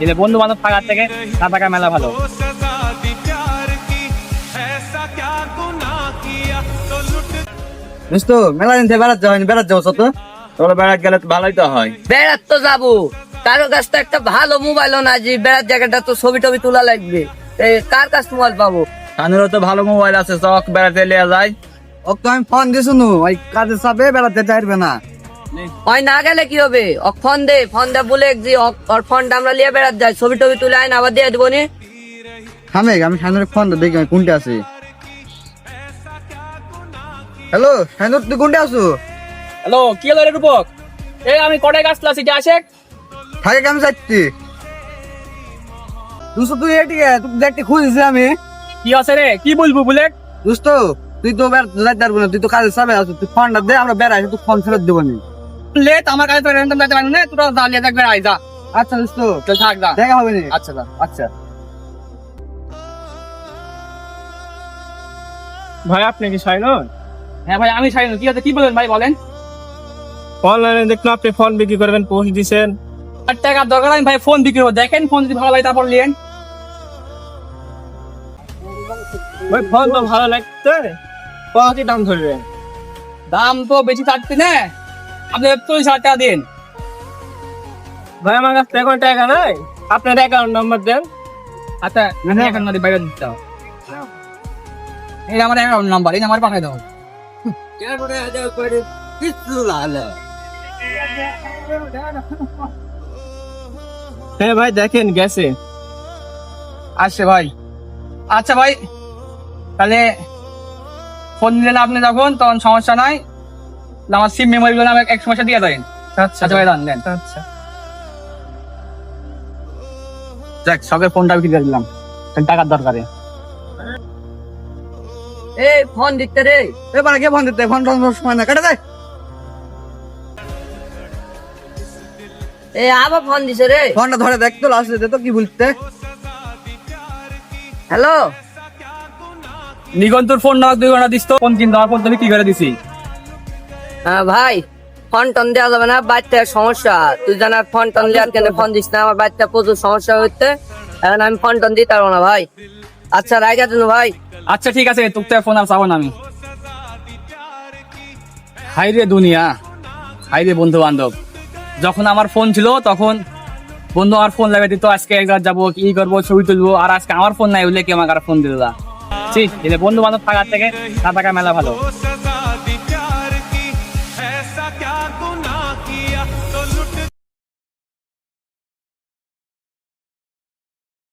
এদের বন্ধু বান্ধব থাকার থেকে না থাকা মেলা ভালো। দোস্ত মেলা দিন থেকে বেড়াতে হয়নি, বেড়াতে যাবো তো তোরা বেড়াতে গেলে তো ভালোই তো হয়। বেড়াত তো যাবো, কারো কাছ তো একটা ভালো মোবাইলও না যে বেড়ার জায়গাটা তো ছবি টবি তোলা লাগবে। কার কাছ মোবাইল পাবো? তানেরও তো ভালো মোবাইল আছে, চক বেড়াতে লিয়া যায়। ও তো আমি ফোন দিয়েছো নু, ওই কাজে চাপে বেড়াতে চাইবে না। ওই না গেলে কি হবে? ও ফোন দে বলে যে ওর ফোনটা আমরা লিয়ে বেড়াতে যাই, ছবি টবি তুলে আইন আবার দিয়ে দেবো নি। আমি সাইনুর ফোনটা দেখি আমি কোনটা আছে। হ্যালো সাইনুর, তুই কোনটা আছো? হ্যালো, কি হলো রে রূপক? এই আমি কটায় গাছ ক্লাসে যে আসে থাকে কেমন যাচ্ছি দোস্ত? তুই এটিকে তুই দেখতে খুঁজেছি আমি। কি আছে রে, কি বলবো বুলেট? দোস্ত তুই তো যাইতে পারবো না, তুই তো কাজে চাপে আছো। তুই ফোনটা দে, আমরা বেড়াই, তুই ফোন ফেরত দেবো নি। লেট আমার কাছে তো রেন্টম যাইতে পারবি না, তোরা দাঁড়িয়ে থাকবে, আই যা। আচ্ছা দোস্ত, চল থাক যা। দেখা হবে নি। আচ্ছা যা। আচ্ছা ভাই আপনি কি সাইনন? হ্যাঁ ভাই আমি সাইনন। কি আছে, কি বলেন ভাই বলেন। অনলাইনে দেখলাম আপনি ফোন বিক্রি করবেন, পোস্ট দিছেন। আর টাকার দরকার আমি ভাই ফোন বিক্রি করবো, দেখেন ফোন যদি ভালো লাগে তারপর নিয়েন। ভাই ফোন তো ভালো লাগছে, কত দাম ধরবেন? দাম তো বেশি থাকছে না, আপনি 40,000 টাকা দিন। ভাই আমার কাছে এখন টাকা নাই, আপনার অ্যাকাউন্ট নাম্বার দেন। আচ্ছা আমি এখন না বাইরে দিতে হবে। এই আমার অ্যাকাউন্ট নাম্বার, এই নাম্বার পাঠিয়ে দাও। হ্যাঁ ভাই দেখেন গেছে। আসছে ভাই। আচ্ছা ভাই তাহলে ফোন নিলেন আপনি যখন, তখন সমস্যা নাই। আমার সিম মেমোরি গুলো আমি এক সমস্যা দিয়ে দেন। আচ্ছা আচ্ছা ভাই দেন। আচ্ছা যাক, সবের ফোনটা বিক্রি করে দিলাম, টাকার দরকারে। এই ফোন দিতে রে। এবার কে ফোন দিতে? ফোন সময় না, কেটে দেয়। এই আবার ফোন দিছে রে। ফোনটা ধরে দেখতো, লাস্ট দে তো কি বলতে। হ্যালো, নিগন্তুর ফোন নাম্বার 2 ঘন্টা দিস তো, ফোন কিনতে আমার ফোন তো বিক্রি করে দিছি। হ্যাঁ ভাই ফোন টন দেওয়া যাবে না, বাচ্চার সমস্যা। তুই জানার ফোন টন দেওয়ার কেন ফোন দিস না? আমার বাচ্চা প্রচুর সমস্যা হচ্ছে, এখন আমি ফোন টন দিতে পারবো না ভাই। আচ্ছা রাইগা দিন ভাই। আচ্ছা ঠিক আছে, তোকে তো ফোন আর চাবো না আমি। হাই রে দুনিয়া, হাই রে বন্ধু বান্ধব। যখন আমার ফোন ছিল তখন বন্ধু আমার ফোন লাগাই দিত, আজকে এক জায়গায় যাবো, কি করবো, ছবি তুলবো। আর আজকে আমার ফোন নাই বলে কি আমাকে আর ফোন দিল না। ঠিক, বন্ধু বান্ধব থাকার থেকে না থাকা মেলা ভালো।